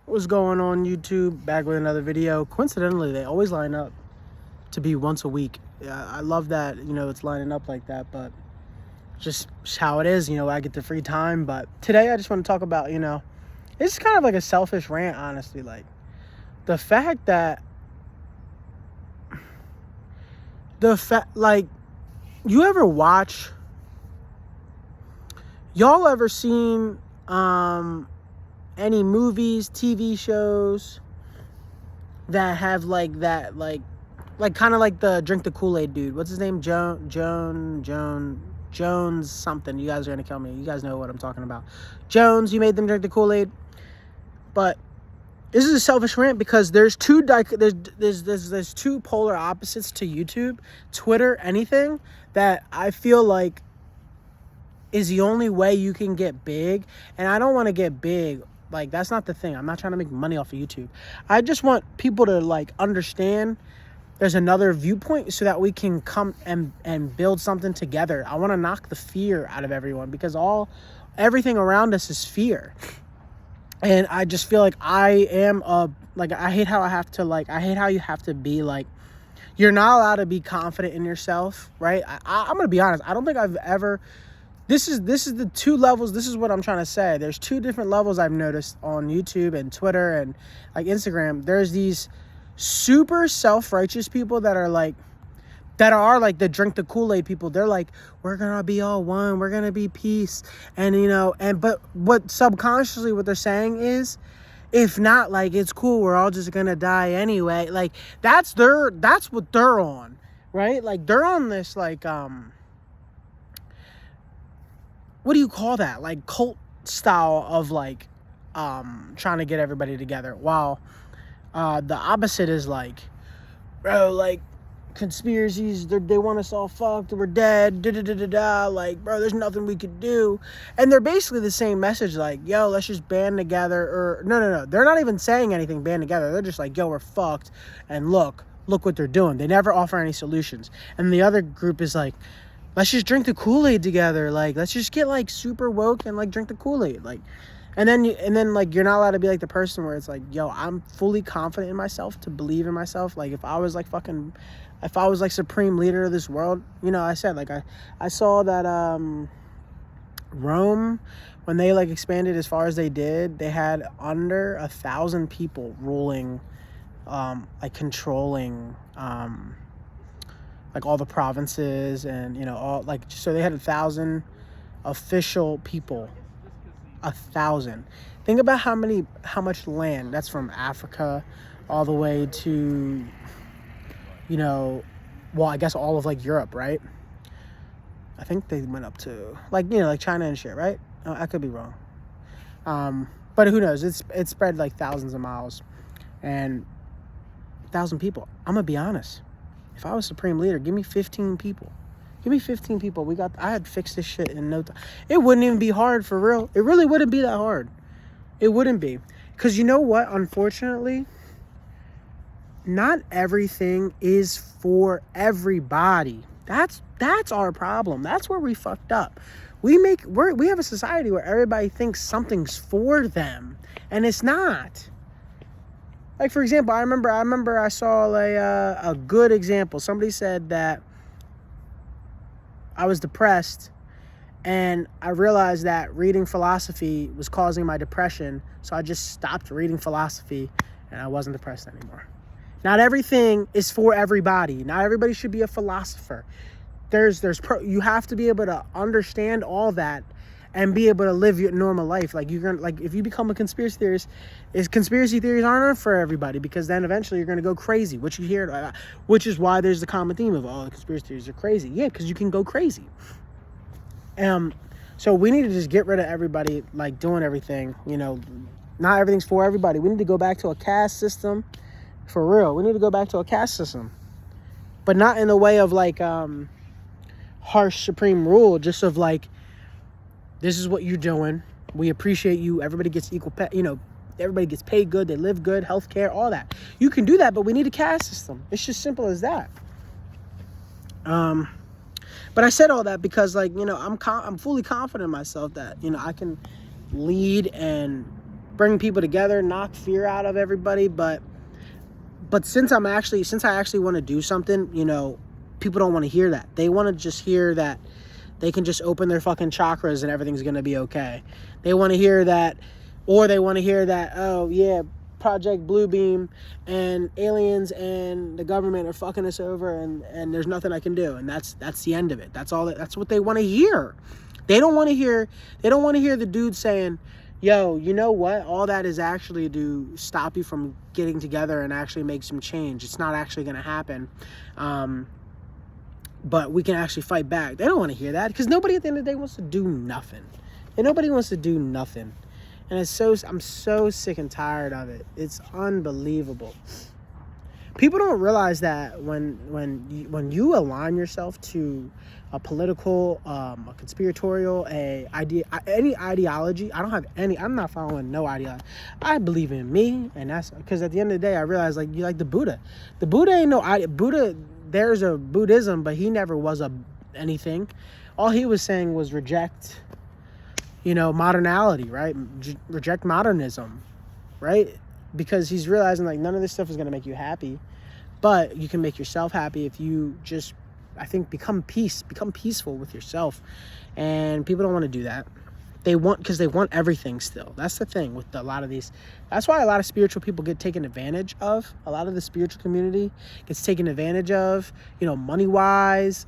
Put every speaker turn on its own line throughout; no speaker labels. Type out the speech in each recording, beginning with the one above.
What's going on YouTube? Back with another video. Coincidentally, they always line up to be once a week. Yeah, I love that, it's lining up like that, but just how it is, I get the free time. But today I just want to talk about, it's kind of like a selfish rant, honestly. Like the fact that you ever watch, y'all ever seen any movies, TV shows that have like that, like kind of like the Drink the Kool-Aid dude. What's his name? Jones something. You guys are gonna kill me. You guys know what I'm talking about. Jones, you made them drink the Kool-Aid. But this is a selfish rant because there's two polar opposites to YouTube, Twitter, anything that I feel like is the only way you can get big. And I don't want to get big. Like, that's not the thing. I'm not trying to make money off of YouTube. I just want people to like understand there's another viewpoint so that we can come and build something together. I want to knock the fear out of everyone because everything around us is fear. And I just feel like I hate how you have to be like, you're not allowed to be confident in yourself, right? I'm going to be honest. I don't think I've ever, this is the two levels. This is what I'm trying to say. There's two different levels I've noticed on YouTube and Twitter and like Instagram. There's these super self-righteous people that are like the Drink the Kool-Aid people. They're like, we're gonna be all one, we're gonna be peace, and but what subconsciously what they're saying is, if not, like, it's cool, we're all just gonna die anyway. Like, that's what they're on, right? Like, they're on this like what do you call that, like cult style of like trying to get everybody together, while the opposite is like, bro, like, conspiracies, they want us all fucked, we're dead, like, bro, there's nothing we could do. And they're basically the same message, like, yo, let's just band together. Or no, they're not even saying anything band together. They're just like, yo, we're fucked, and look what they're doing. They never offer any solutions. And the other group is like, let's just drink the Kool-Aid together, like, let's just get like super woke and like drink the Kool-Aid, like. And then like, you're not allowed to be like the person where it's like, yo, I'm fully confident in myself to believe in myself. Like, if I was like supreme leader of this world, I said, like, I saw that Rome, when they like expanded as far as they did, they had under 1,000 people ruling, like controlling, like all the provinces, and all, like, so they had 1,000 official people. 1,000. Think about how much land that's from Africa all the way to, well, I guess all of like Europe, right? I think they went up to like, like China and shit, right? I could be wrong. But who knows? It's spread like thousands of miles, and 1,000 people. I'm gonna be honest. If I was supreme leader, give me 15 people. Give me 15 people. I had fixed this shit in no time. It wouldn't even be hard, for real. It really wouldn't be that hard. It wouldn't be. Because you know what? Unfortunately, not everything is for everybody. That's our problem. That's where we fucked up. We have a society where everybody thinks something's for them, and it's not. Like, for example, I remember I saw a good example. Somebody said that I was depressed, and I realized that reading philosophy was causing my depression, so I just stopped reading philosophy, and I wasn't depressed anymore. Not everything is for everybody. Not everybody should be a philosopher. You have to be able to understand all that and be able to live your normal life. Like, if you become a conspiracy theorist, conspiracy theories aren't for everybody, because then eventually you're gonna go crazy, which you hear, which is why there's the common theme of, the conspiracy theories are crazy. Yeah, because you can go crazy. So we need to just get rid of everybody like doing everything. Not everything's for everybody. We need to go back to a caste system, for real. We need to go back to a caste system, but not in the way of like harsh supreme rule, just of like, this is what you're doing. We appreciate you. Everybody gets equal pay. Everybody gets paid good. They live good. Healthcare, all that. You can do that, but we need a caste system. It's just simple as that. But I said all that because, like, I'm fully confident in myself that I can lead and bring people together, knock fear out of everybody. But since I actually want to do something, you know, people don't want to hear that. They want to just hear that they can just open their fucking chakras and everything's going to be okay. They want to hear that, or they want to hear that, oh yeah, Project Bluebeam and aliens and the government are fucking us over, and there's nothing I can do, and that's the end of it. That's what they want to hear. They don't want to hear the dude saying, yo, you know what? All that is actually to stop you from getting together and actually make some change. It's not actually going to happen. But we can actually fight back. They don't want to hear that, because nobody at the end of the day wants to do nothing. And nobody wants to do nothing. And I'm so sick and tired of it. It's unbelievable. People don't realize that when you align yourself to a political, a conspiratorial, any ideology. I'm not following no ideology. I believe in me, and that's because at the end of the day, I realize, like, you like the Buddha. The Buddha ain't no Buddha. There's a Buddhism, but he never was anything. All he was saying was reject, modernality, right? Reject modernism, right? Because he's realizing, like, none of this stuff is going to make you happy, but you can make yourself happy if you just, I think, become peaceful with yourself. And people don't want to do that. Because they want everything still. That's the thing with a lot of these. That's why a lot of spiritual people get taken advantage of. A lot of the spiritual community gets taken advantage of, money-wise,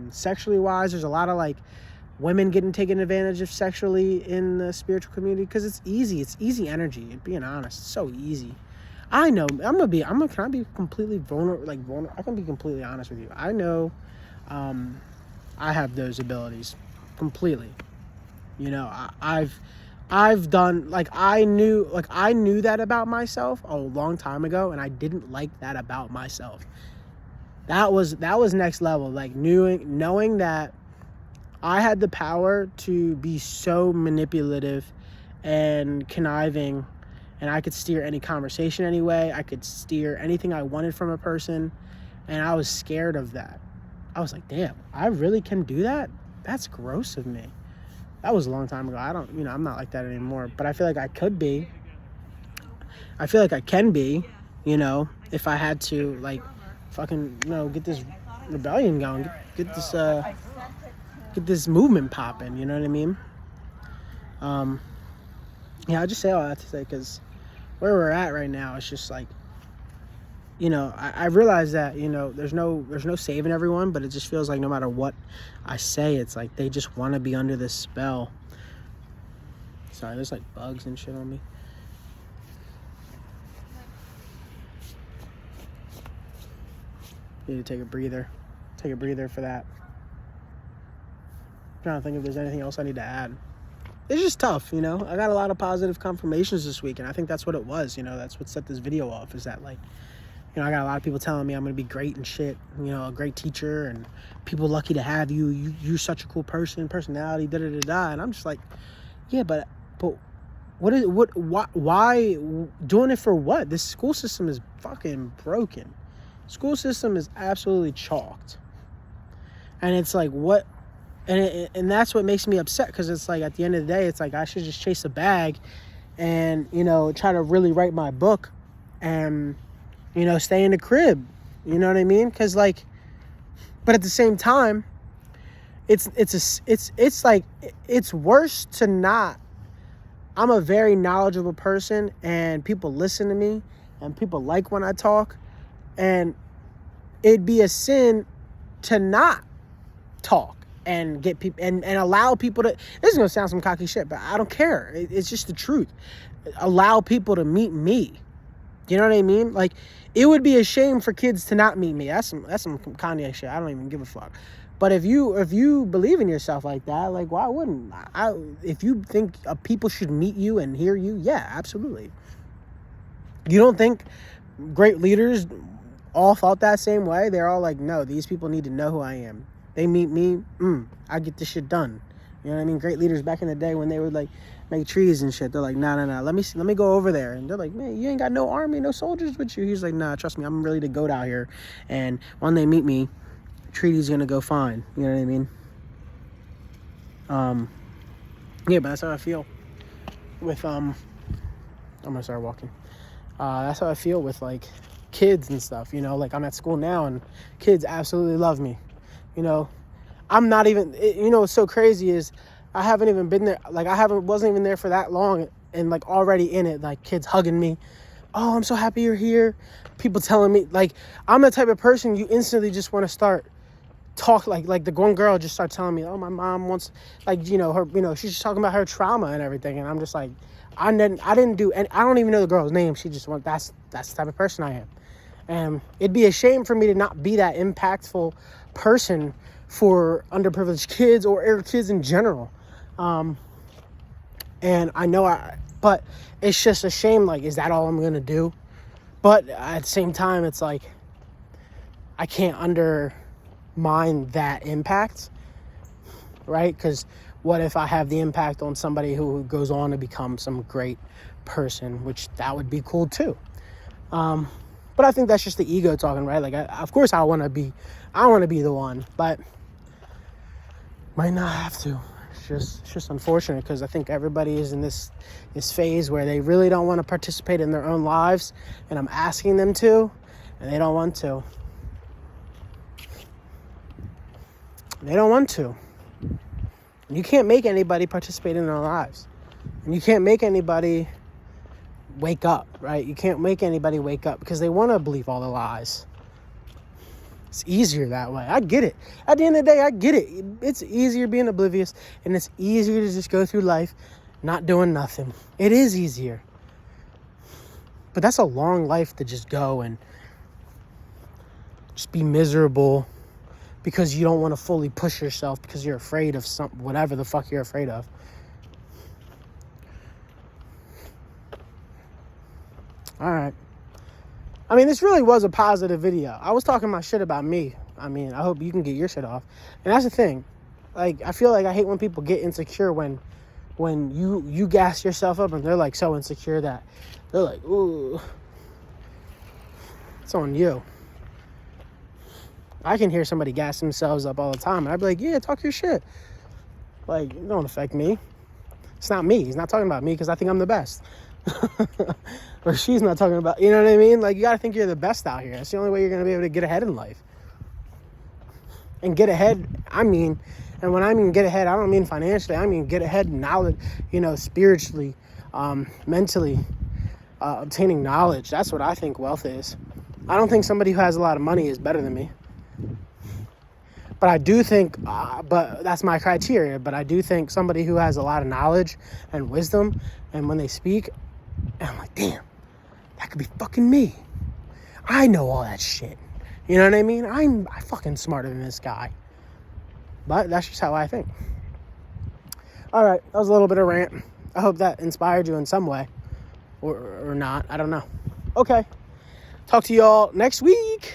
sexually-wise. There's a lot of, like, women getting taken advantage of sexually in the spiritual community, because it's easy. It's easy energy. Being honest, it's so easy. I know. Can I be completely vulnerable? I can be completely honest with you. I know, I have those abilities completely. I've done, I knew that about myself a long time ago, and I didn't like that about myself. That was next level. Like, knowing that I had the power to be so manipulative and conniving, and I could steer any conversation anyway. I could steer anything I wanted from a person, and I was scared of that. I was like, damn, I really can do that? That's gross of me. That was a long time ago. I'm not like that anymore, but I feel like I could be. I feel like I can be, if I had to, like, fucking, get this rebellion going, get this movement popping, you know what I mean? I just say all that to say, because where we're at right now, it's just like, I realize that, there's no saving everyone, but it just feels like no matter what I say, it's like they just want to be under this spell. Sorry, there's like bugs and shit on me. Need to take a breather. Take a breather for that. I'm trying to think if there's anything else I need to add. It's just tough, I got a lot of positive confirmations this week, and I think that's what it was, that's what set this video off, is that, like, I got a lot of people telling me I'm going to be great and shit, a great teacher, and people lucky to have you. You're such a cool personality, da-da-da-da. And I'm just like, yeah, but why doing it for what? This school system is fucking broken. School system is absolutely chalked. And it's like, what? And that's what makes me upset, because it's like, at the end of the day, it's like I should just chase a bag and, try to really write my book and, stay in the crib, you know what I mean? Because, like, but at the same time, it's worse to not. I'm a very knowledgeable person, and people listen to me, and people like when I talk, and it'd be a sin to not talk and get people and allow people to. This is gonna sound some cocky shit, but I don't care. It's just the truth. Allow people to meet me. You know what I mean? Like, it would be a shame for kids to not meet me. That's some Kanye shit. I don't even give a fuck. But if you believe in yourself like that, like, why wouldn't I? If you think people should meet you and hear you, yeah, absolutely. You don't think great leaders all thought that same way? They're all like, no, these people need to know who I am. They meet me, I get this shit done. You know what I mean? Great leaders back in the day, when they would, like, make trees and shit, they're like, no, let me go over there. And they're like, man, you ain't got no army, no soldiers with you. He's like, nah, trust me, I'm really the goat out here. And when they meet me, treaty's gonna go fine. You know what I mean? Yeah, but that's how I feel with I'm gonna start walking. That's how I feel with like kids and stuff, you know, like I'm at school now and kids absolutely love me, you know. I'm not even, you know, what's so crazy is I haven't even been there, like wasn't even there for that long and like already in it, like kids hugging me. Oh, I'm so happy you're here. People telling me, like, I'm the type of person you instantly just want to start talk like the one girl just started telling me, oh, my mom wants, like, you know, her, you know, she's just talking about her trauma and everything, and I'm just like, I didn't do, and I don't even know the girl's name. She just went, that's the type of person I am. And it'd be a shame for me to not be that impactful person for underprivileged kids or kids in general. And I know but it's just a shame, like, is that all I'm gonna do? But at the same time, it's like, I can't undermine that impact, right? Because what if I have the impact on somebody who goes on to become some great person, which that would be cool too. But I think that's just the ego talking, right? Like, of course I want to be the one, but might not have to. It's just unfortunate, because I think everybody is in this phase where they really don't want to participate in their own lives, and I'm asking them to, and they don't want to. They don't want to. You can't make anybody participate in their lives, and you can't make anybody wake up, right? You can't make anybody wake up because they want to believe all the lies. It's easier that way. I get it. At the end of the day, I get it. It's easier being oblivious, and it's easier to just go through life not doing nothing. It is easier. But that's a long life to just go and just be miserable because you don't want to fully push yourself because you're afraid of whatever the fuck you're afraid of. All right. I mean, this really was a positive video. I was talking my shit about me. I mean, I hope you can get your shit off. And that's the thing. Like, I feel like I hate when people get insecure when you gas yourself up and they're like so insecure that they're like, ooh, it's on you. I can hear somebody gas themselves up all the time, and I'd be like, yeah, talk your shit. Like, it don't affect me. It's not me. He's not talking about me because I think I'm the best. Or she's not talking about, you know what I mean? Like, you got to think you're the best out here. That's the only way you're going to be able to get ahead in life. And get ahead, and when I mean get ahead, I don't mean financially. I mean get ahead in knowledge, you know, spiritually, mentally, obtaining knowledge. That's what I think wealth is. I don't think somebody who has a lot of money is better than me. But I do think, but that's my criteria, but I do think somebody who has a lot of knowledge and wisdom, and when they speak, and I'm like, damn, that could be fucking me. I know all that shit. You know what I mean? I'm fucking smarter than this guy. But that's just how I think. All right, that was a little bit of rant. I hope that inspired you in some way. Or not, I don't know. Okay. Talk to y'all next week.